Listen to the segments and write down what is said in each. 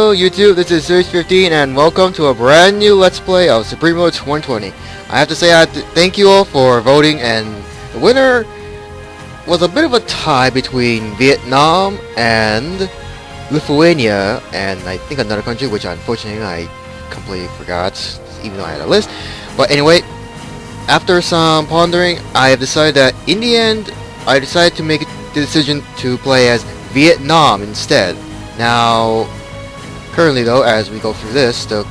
Hello YouTube, this is Series15 and welcome to a brand new Let's Play of Supremo 2020. I have to say thank you all for voting, and the winner was a bit of a tie between Vietnam and Lithuania and I think another country which unfortunately I completely forgot even though I had a list. But anyway, after some pondering, I have decided that in the end I decided to make the decision to play as Vietnam instead. Now, currently though, as we go through this, the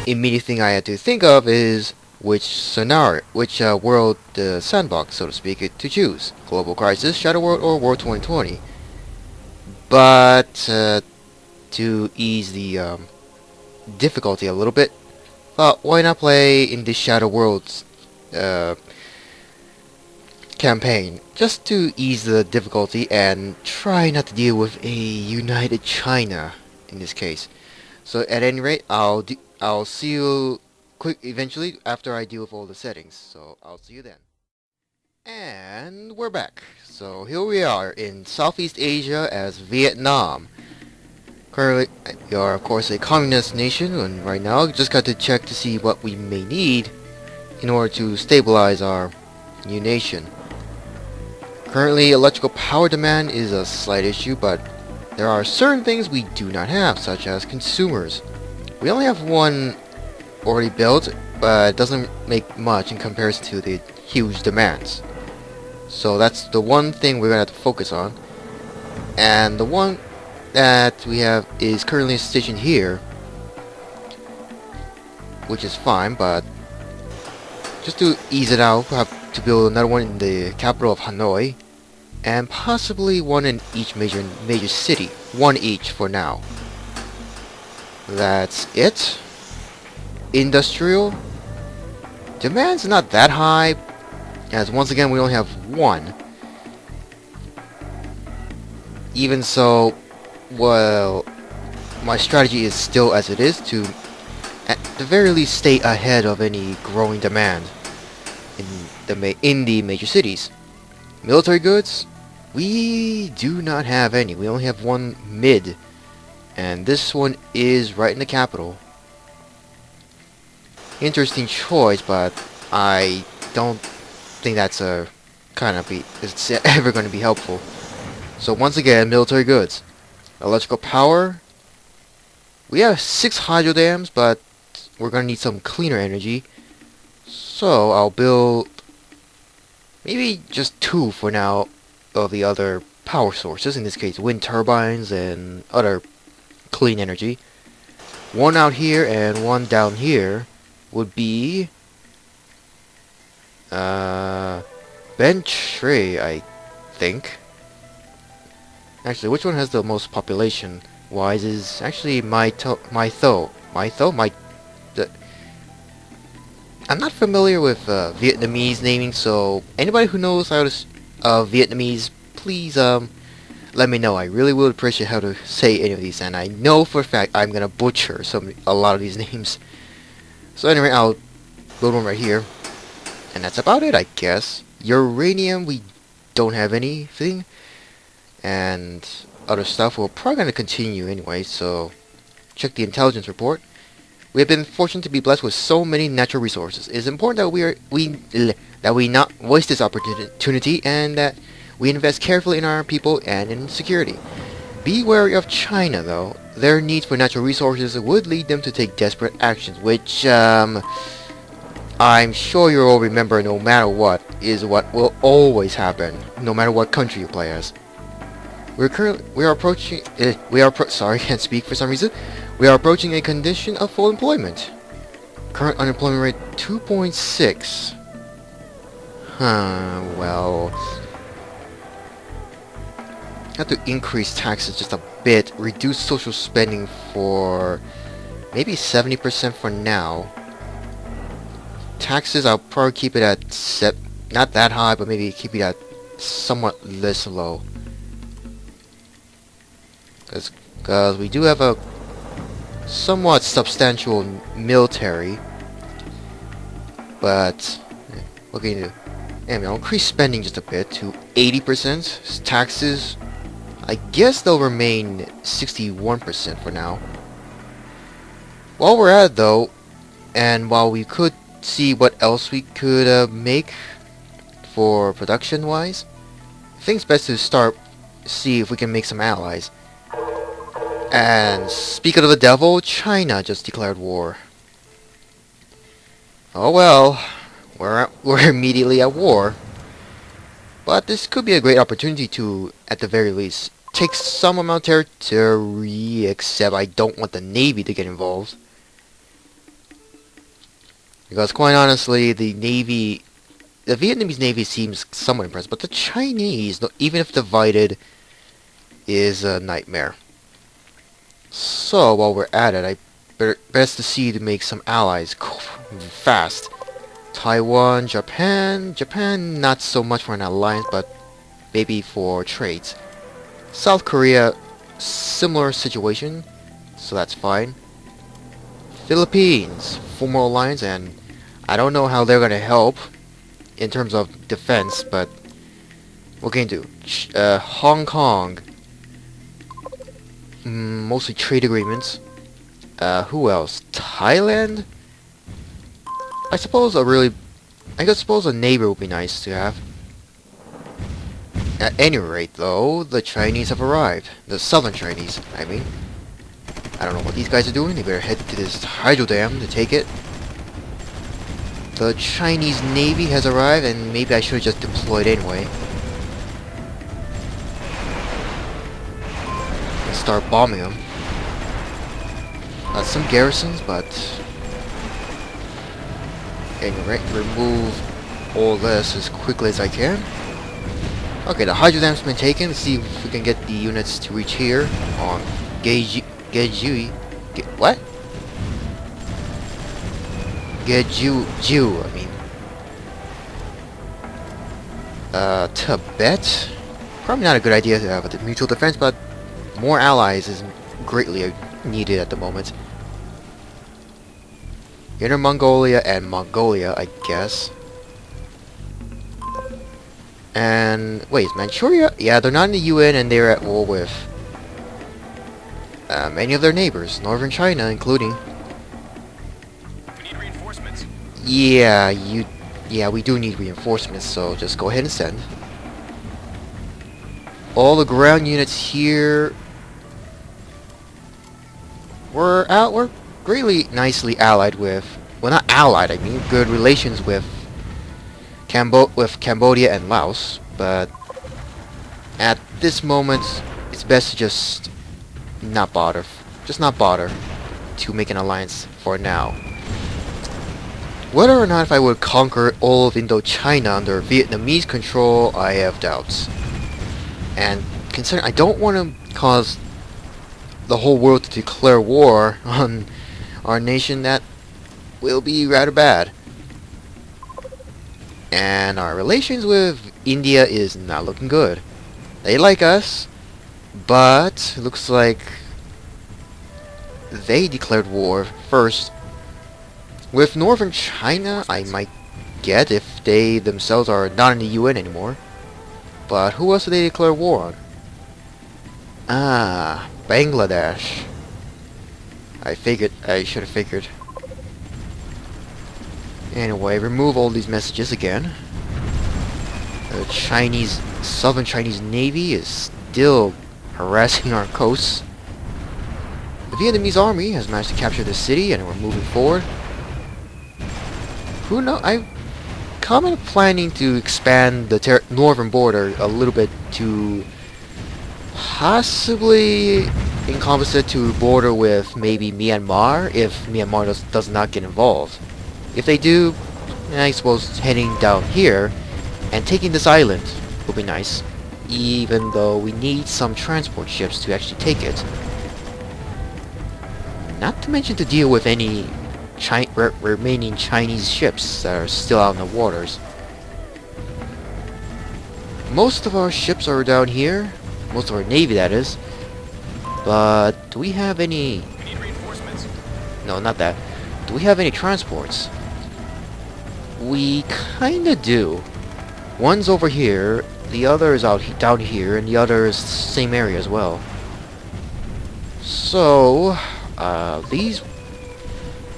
immediate thing I had to think of is which scenario, which world sandbox, so to speak, to choose. Global Crisis, Shadow World, or World 2020. But, to ease the difficulty a little bit, thought why not play in the Shadow World's campaign, just to ease the difficulty and try not to deal with a united China in this case. So at any rate, I'll see you eventually after I deal with all the settings. So I'll see you then. And we're back. So here we are in Southeast Asia as Vietnam. Currently, we are of course a communist nation, and right now just got to check to see what we may need in order to stabilize our new nation. Currently, electrical power demand is a slight issue, but there are certain things we do not have, such as consumers. We only have one already built, but it doesn't make much in comparison to the huge demands. So that's the one thing we're going to have to focus on. And the one that we have is currently stationed here, which is fine, but just to ease it out, we'll have to build another one in the capital of Hanoi, and possibly one in each major city. One each for now. That's it. Industrial demand's not that high, as once again we only have one. Even so, well, my strategy is still as it is, to at the very least stay ahead of any growing demand in the major cities. Military goods, we do not have any. We only have one mid, and this one is right in the capital. Interesting choice, but I don't think that's it's ever going to be helpful. So once again, military goods. Electrical power, we have 6 hydro dams, but we're going to need some cleaner energy. So I'll build maybe just 2 for now of the other power sources, in this case wind turbines and other clean energy. One out here and one down here would be bench tray, I think. Actually, which one has the most population wise is actually I'm not familiar with Vietnamese naming, so anybody who knows how to Vietnamese, please let me know. I really would appreciate how to say any of these, and I know for a fact I'm gonna butcher a lot of these names. So anyway, I'll build one right here, and that's about it, I guess. Uranium, we don't have anything, and other stuff we're probably gonna continue anyway. So check the intelligence report. We have been fortunate to be blessed with so many natural resources. It is important that we not waste this opportunity, and that we invest carefully in our people and in security. Be wary of China, though. Their needs for natural resources would lead them to take desperate actions, which I'm sure you all remember. No matter what, is what will always happen, no matter what country you play as. Sorry, I can't speak for some reason. We are approaching a condition of full employment. Current unemployment rate 2.6. Well, have to increase taxes just a bit, reduce social spending for maybe 70% for now. Taxes, I'll probably keep it at not that high, but maybe keep it at somewhat less low. Because we do have a somewhat substantial military, but looking to I'll increase spending just a bit to 80%. Taxes, I guess they'll remain 61% for now. While we're at it though, and while we could see what else we could make for production wise, I think it's best to start see if we can make some allies. And speaking of the devil, China just declared war. Oh well, we're immediately at war. But this could be a great opportunity to, at the very least, take some amount of territory, except I don't want the Navy to get involved. Because quite honestly, the Vietnamese Navy seems somewhat impressive, but the Chinese, even if divided, is a nightmare. So, while we're at it, best to see to make some allies fast. Taiwan, Japan, not so much for an alliance, but maybe for trades. South Korea, similar situation, so that's fine. Philippines, formal alliance, and I don't know how they're gonna help in terms of defense, but what can you do? Hong Kong, mostly trade agreements. Who else? Thailand? I suppose a neighbor would be nice to have. At any rate, though, the Chinese have arrived. The southern Chinese, I mean. I don't know what these guys are doing. They better head to this hydro dam to take it. The Chinese Navy has arrived, and maybe I should have just deployed anyway. And start bombing them. Some garrisons, but anyway, remove all this as quickly as I can. Okay, the hydro dam's been taken. Let's see if we can get the units to reach here on what? I mean. Tibet? Probably not a good idea to have a mutual defense, but more allies is greatly needed at the moment. Inner Mongolia and Mongolia, I guess. And wait, is Manchuria? Yeah, they're not in the UN, and they're at war with many of their neighbors, northern China, including. We need reinforcements. Yeah, we do need reinforcements. So just go ahead and send. All the ground units here. We're greatly nicely allied with. Well, not allied. I mean, good relations with Cambodia and Laos, but at this moment, it's best to just not bother. Just not bother to make an alliance for now. Whether or not if I would conquer all of Indochina under Vietnamese control, I have doubts. And considering I don't want to cause the whole world to declare war on our nation, that will be rather bad. And our relations with India is not looking good. They like us, but it looks like they declared war first. With northern China, I might get if they themselves are not in the UN anymore. But who else did they declare war on? Ah, Bangladesh. I should have figured. Anyway, remove all these messages again. The Southern Chinese Navy is still harassing our coasts. The Vietnamese army has managed to capture the city, and we're moving forward. Who knows? I'm kind of planning to expand the northern border a little bit to possibly encompass it to border with maybe Myanmar, if Myanmar does not get involved. If they do, I suppose heading down here and taking this island will be nice, even though we need some transport ships to actually take it. Not to mention to deal with any remaining Chinese ships that are still out in the waters. Most of our ships are down here, most of our navy that is, but do we have any... We need reinforcements. No, not that. Do we have any transports? We kinda do. One's over here, the other is down here, and the other is the same area as well. So, these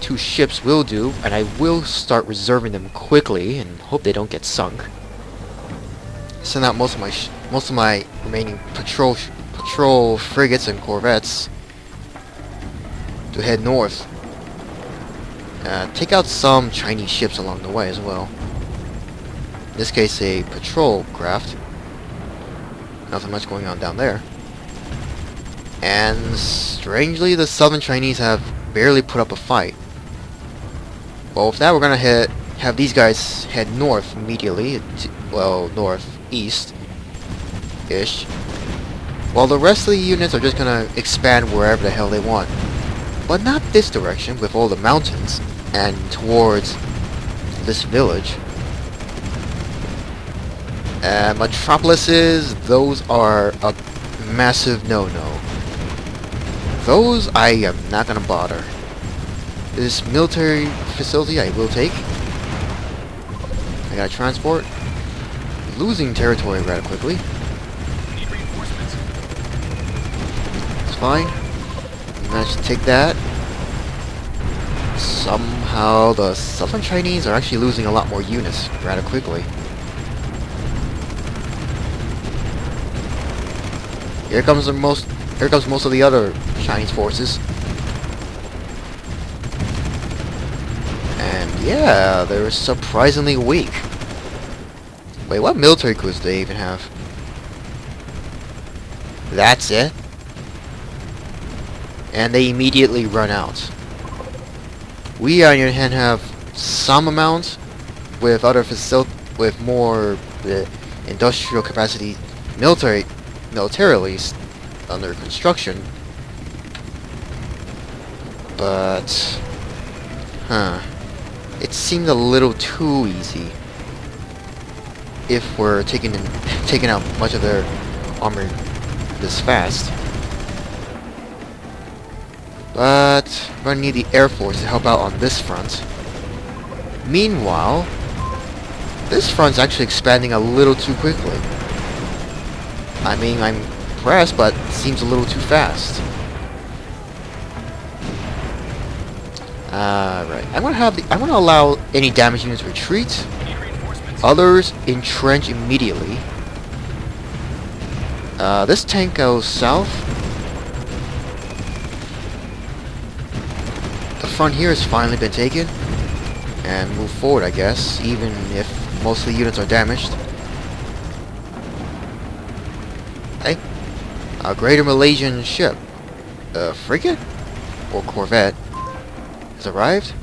2 ships will do, and I will start reserving them quickly and hope they don't get sunk. Send out most of my remaining patrol frigates and corvettes to head north. Take out some Chinese ships along the way as well. In this case, a patrol craft. Nothing much going on down there. And strangely, the southern Chinese have barely put up a fight. Well, with that, we're gonna have these guys head north immediately. Well, northeast-ish. While the rest of the units are just gonna expand wherever the hell they want. But not this direction, with all the mountains, and towards this village. Metropolises, those are a massive no-no. Those I am not gonna bother. This military facility I will take. I gotta transport. Losing territory rather quickly. Need reinforcements. It's fine. We managed to take that. Somehow the southern Chinese are actually losing a lot more units rather quickly. Here comes most of the other Chinese forces. And yeah, they're surprisingly weak. Wait, what military coups do they even have? That's it? And they immediately run out. We on the other hand have some amount with other with more industrial capacity militarily under construction. But it seemed a little too easy if we're taking out much of their armor this fast. But we're gonna need the Air Force to help out on this front. Meanwhile, this front's actually expanding a little too quickly. I mean, I'm impressed, but it seems a little too fast. Right. I'm gonna allow any damaged units retreat. Need reinforcements. Others entrench immediately. This tank goes south. The front here has finally been taken. And move forward, I guess, even if most of the units are damaged. Hey, a Greater Malaysian ship, frigate or corvette, has arrived.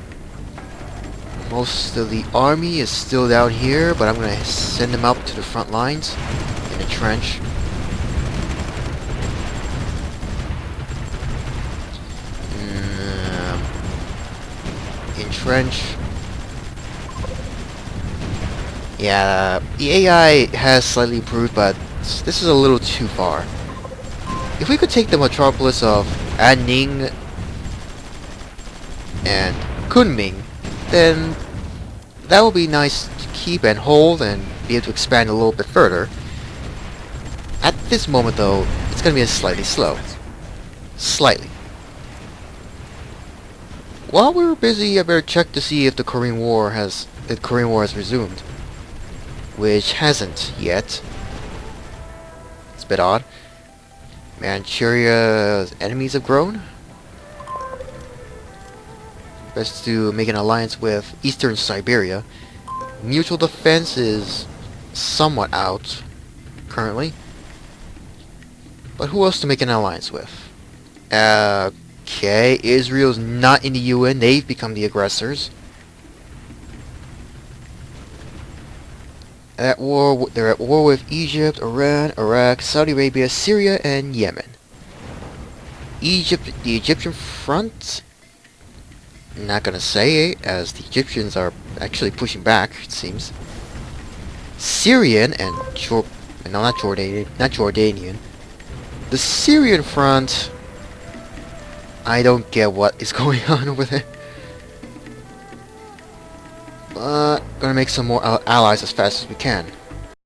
Most of the army is still down here, but I'm gonna send them up to the front lines in the trench. Entrench. Yeah, the AI has slightly improved, but this is a little too far. If we could take the metropolis of Anning and Kunming, then that would be nice to keep and hold and be able to expand a little bit further. At this moment, though, it's going to be slightly slow. Slightly. While we were busy, I better check to see if the Korean War has resumed, which hasn't yet. It's a bit odd. Manchuria's enemies have grown. Best to make an alliance with Eastern Siberia. Mutual defense is somewhat out currently. But who else to make an alliance with? Okay, Israel's not in the UN. They've become the aggressors. They're at war with Egypt, Iran, Iraq, Saudi Arabia, Syria, and Yemen. The Egyptian front? Not gonna say, as the Egyptians are actually pushing back, it seems. Syrian and not Jordanian. The Syrian front, I don't get what is going on over there. But gonna make some more allies as fast as we can.